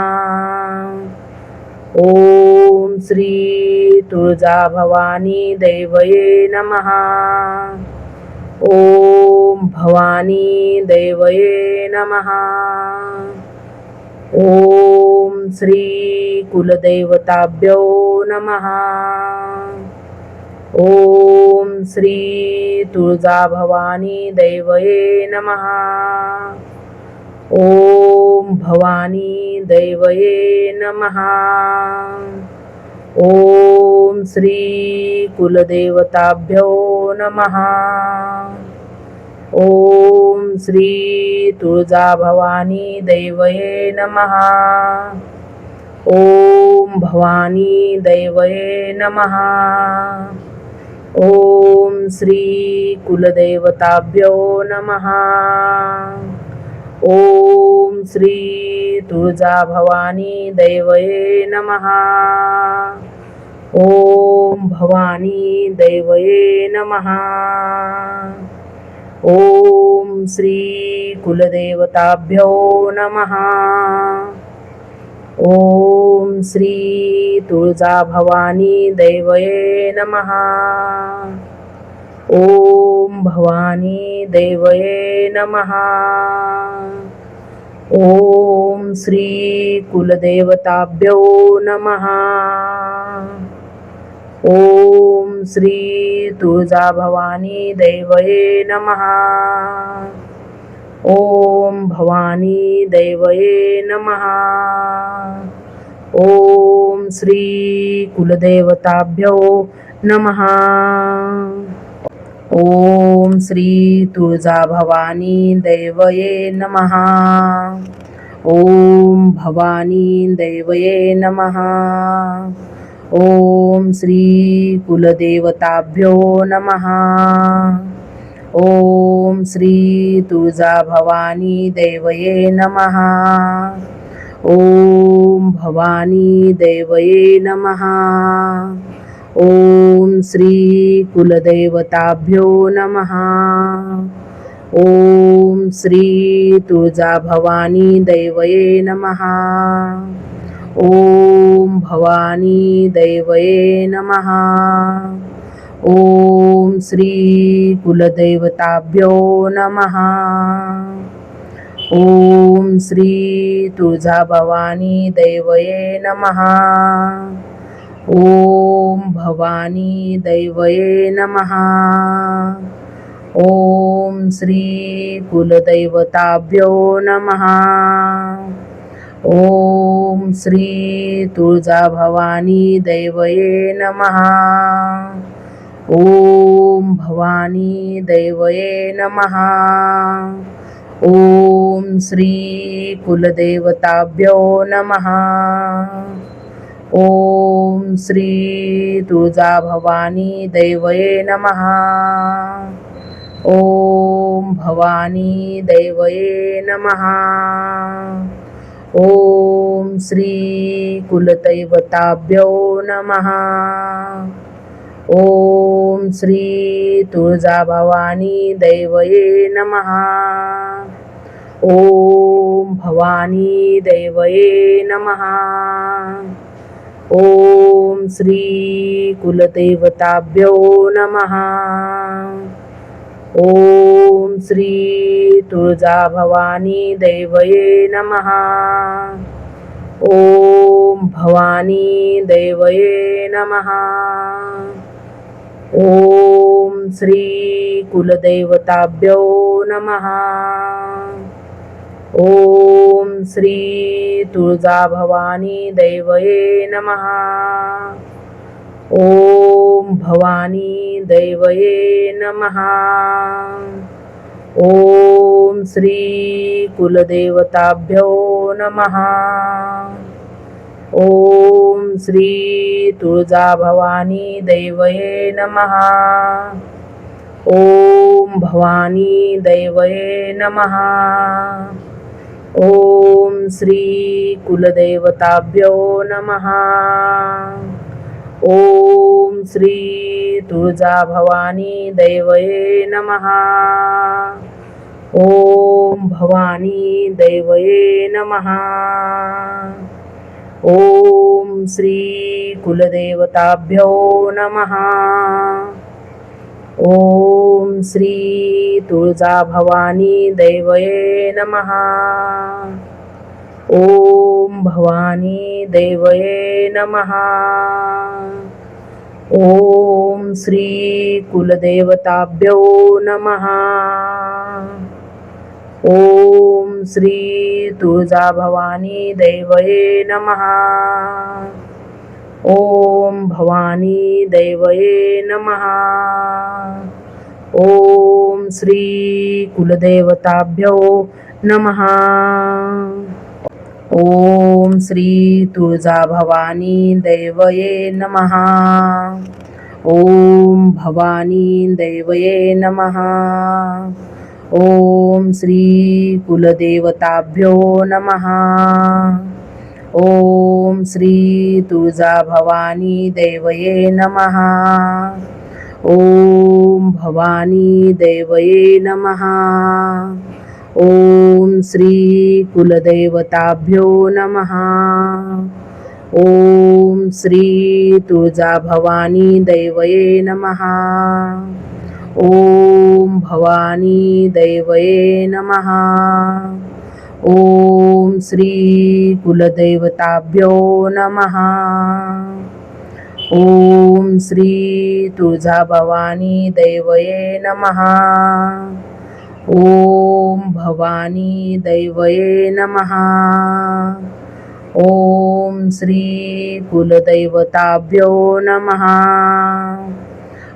ॐ श्री तुळजाभवानी दैवये नमः। ॐ भवानी दैवये नमः। ॐ श्री कुलदेवताभ्यो नमः। ॐ श्री तुळजाभवानी दैवये नमः। ॐ भवानी दैवये नमः। ॐ श्री कुलदेवताभ्यो नमः। ॐ श्री तुळजाभवानी दैवये नमः। ॐ भवानी दैवये नमः। ॐ श्री कुलदेवताभ्यो नमः। ॐ श्री तुळजाभवानी दैवये नमः। ॐ भवानी दैवये नमः। ॐ श्री कुलदेवताभ्यो नमः। ॐ श्री तुळजाभवानी दैवये नमः। ॐ भवानी दैवये नमः। ॐ श्री कुलदेवताभ्यो नमः। ॐ श्री तुळजाभवानी दैवये नमः। ॐ भवानी दैवये नमः। ॐ श्री कुलदेवताभ्यो नमः। ॐ श्री तुळजाभवानी दैवये नमः। ॐ भवानी दैवये नमः। ॐ श्री कुलदेवताभ्यो नमः। ॐ श्री तुळजाभवानी दैवये नमः। ॐ भवानी दैवये नमः। ॐ श्री कुलदेवताभ्यो नमः। ॐ श्री तुळजाभवानी दैवये नमः। ॐ भवानी दैवये नमः। ॐ श्री कुलदेवताभ्यो नमः। ॐ श्री तुळजाभवानी दैवये नमः। ॐ भवानी दैवये नमः। ॐ श्री कुलदैवताभ्यो नमः। ॐ श्री तुळजाभवानी दैवये नमः। ॐ भवानी दैवये नमः। ॐ श्री कुलदेवताभ्यो नमः। ॐ श्री तुळजाभवानी दैवये नमः। ॐ भवानी दैवये नमः। ॐ श्री कुलदैवताभ्यो नमः। ॐ श्री तुळजाभवानी दैवये नमः। ॐ भवानी दैवये नमः। ॐ श्री कुलदेवताभ्यो नमः। ओम श्री तुळजाभवानी दैवये नमः. ओम भवानी दैवये नमः. ओम श्री कुलदैवताभ्यो नमः. ओम श्री तुळजाभवानी दैवये नमः. ओम भवानी दैवये नमः. ओम श्री कुलदेवताभ्यो नमः. ओम श्री तुळजाभवानी दैवये नमः. ओम भवानी दैवये नमः. ओम श्री कुलदेवताभ्यो नमः. ओम श्री तुळजाभवानी दैवये नमः. ओम भवानी दैवये नमः. ओम श्री कुलदेवताभ्यो नमः. ओम श्री तुळजाभवानी दैवये नमः. ओम भवानी दैवये नमः. ओम श्री कुलदेवताभ्यो नमः. ओम श्री तुळजाभवानी दैवये नमः. ओम भवानी दैवये नमः. ओम श्री कुलदेवताभ्यो नमः. ओम श्री तुळजाभवानी दैवये नमः. ओम भवानी दैवये नमः. ओम श्री कुलदेवताभ्यो नमः. ओम श्री तुळजाभवानी दैवये नमः. ओम भवानी दैवये नमः. ओम श्री कुलदेवताभ्यो नमः. ओम श्री तुळजाभवानी दैवये नमः. ओम भवानी दैवये नमः. ओम श्री कुलदेवताभ्यो नमः. ओम श्री तुळजाभवानी दैवये नमः. ओम भवानी दैवये नमः. ओम श्री कुलदैवताभ्यो नमः.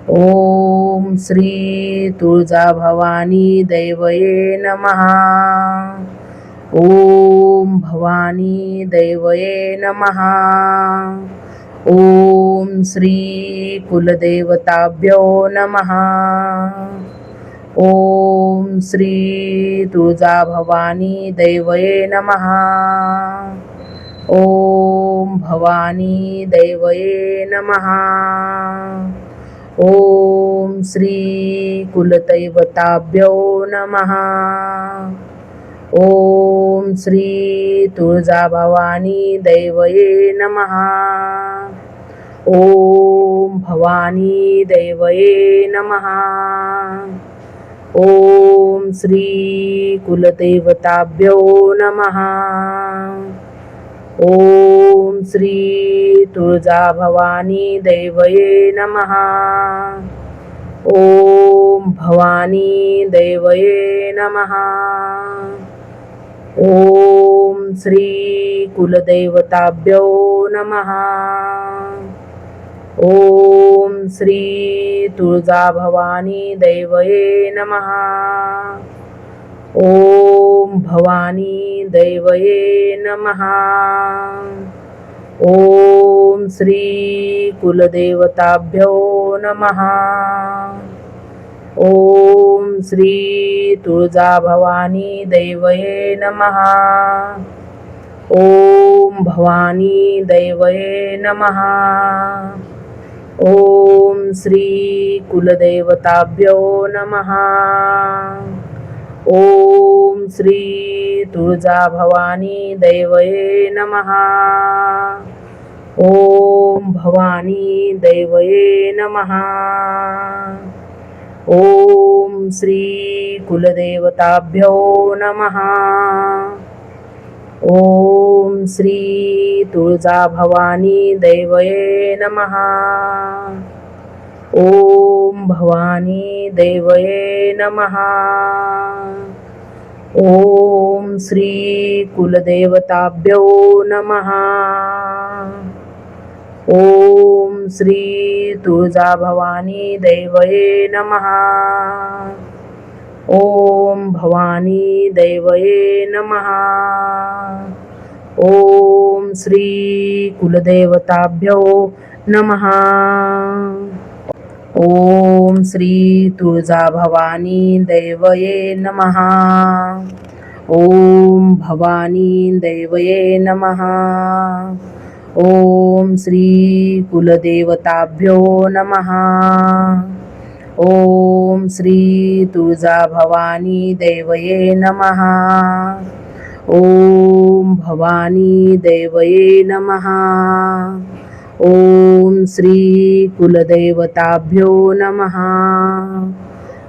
ओम श्री तुळजाभवानी दैवये नमः. ओम भवानी दैवये नमः. ओम श्री कुलदेवताभ्यो नमः. ओम श्री तुळजाभवानी दैवये नमः. ओम भवानी दैवये नमः. ओम श्री कुलदैवताभ्यो नमः. ओम श्री तुळजाभवानी दैवये नमः. ओम भवानी दैवये नमः. ओम श्री कुलदेवताभ्यो नमः. ओम श्री तुळजाभवानी दैवये नमः. ओम भवानी दैवये नमः. ओम श्री कुलदेवताभ्यो नमः. ओम श्री तुळजाभवानी दैवये नमः. ओम भवानी दैवये नमः. ओम श्री कुलदेवताभ्यो नमः. ओम श्री तुळजाभवानी दैवये नमः. ओम भवानी दैवये नमः. ओम श्री कुलदेवताभ्यो नमः. ओम श्री तुळजाभवानी दैवये नमः. ओम भवानी दैवये नमः. ओम श्री कुलदेवताभ्यो नमः. ओम श्री तुळजाभवानी दैवये नमः. ओम भवानी दैवये नमः. ओम श्री कुलदेवताभ्यो नमः. ओम श्री तुळजाभवानी दैवये नमः. ओम भवानी दैवये नमः. ओम श्री कुलदेवताभ्यो नमः. ओम श्री तुळजाभवानी दैवये नमः. ओम भवानी दैवये नमः. ओम श्री कुलदेवताभ्यो नमः. ओम श्री तुळजाभवानी दैवये नमः. ओम भवानी दैवये नमः. ओम श्री कुलदेवताभ्यो नमः.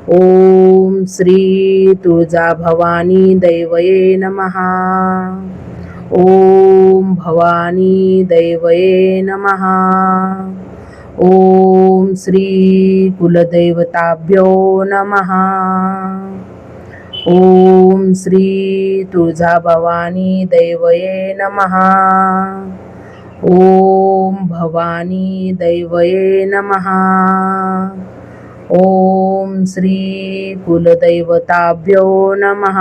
ओम श्री तुळजाभवानी दैवये नमः. ओम भवानी दैवये नमः. ओम श्री कुलदेवताभ्यो नमः. ओम श्री तुळजाभवानी दैवये नमः. ओम भवानी दैवये नमः. ओम श्री कुलदैवताभ्यो नमः.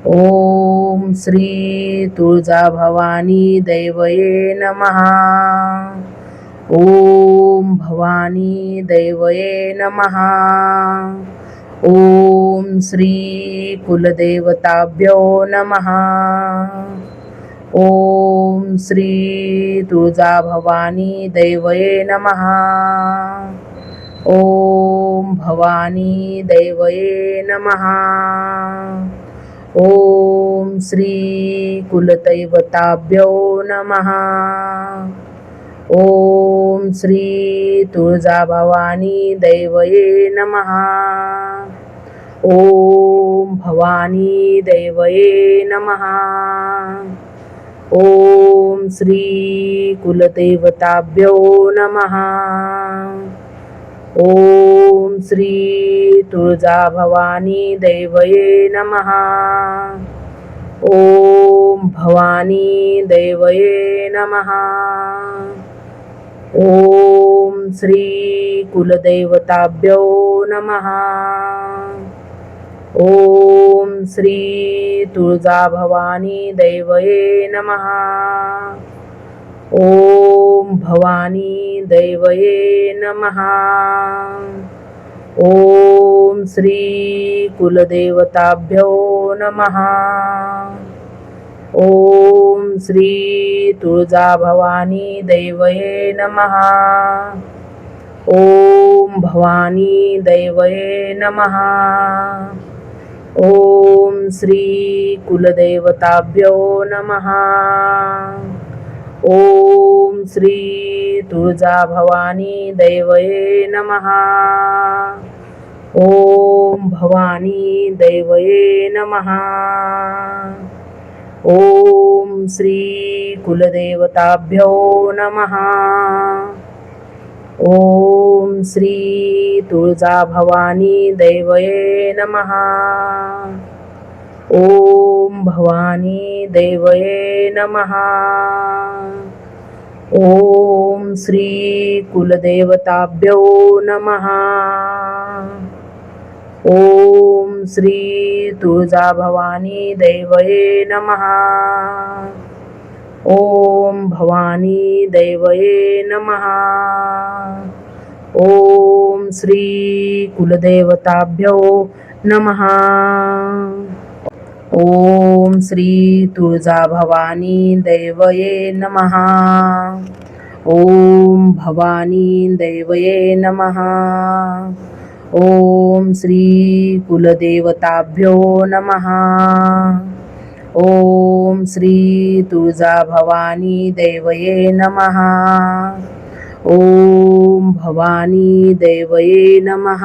ओम श्री तुळजाभवानी दैवये नमः. ओम भवानी दैवये नमः. ओम श्री कुलदेवताभ्यो नमः. ओम श्री तुळजाभवानी दैवये नमः. ओम भवानी दैवये नमः. ओम श्री कुलदैवताभ्यो नमः. ओम श्री तुळजाभवानी दैवये नमः. ओम भवानी दैवये नमः. ओम श्री कुलदेवताभ्यो नमः. ओम श्री तुळजाभवानी दैवये नमः. ओम भवानी दैवये नमः. ओम श्री कुलदेवताभ्यो नमः. ओम श्री तुळजाभवानी दैवये नमः. ओम भवानी दैवये नमः. ओम श्री कुलदेवताभ्यो नमः. ओम श्री तुळजाभवानी दैवये नमः. ओम भवानी दैवये नमः. ओम श्री कुलदेवताभ्यो नमः. ओम श्री तुळजाभवानी दैवये नमः. ओम भवानी दैवये नमः. ओम श्री कुलदेवताभ्यो नमः. ओम श्री तुळजाभवानी दैवये नमः. ओम भवानी दैवये नमः. ओम श्री कुलदेवताभ्यो नमः. ओम श्री तुळजाभवानी दैवये नमः. ओम भवानी दैवये नमः. ओम श्री कुलदेवताभ्यो नमः. ओम श्री तुळजाभवानी दैवये नमः. ओम भवानी दैवये नमः. ओम श्री कुलदेवताभ्यो नमः. ओम श्री तुळजाभवानी दैवये नमः. ओम भवानी देवये नमः.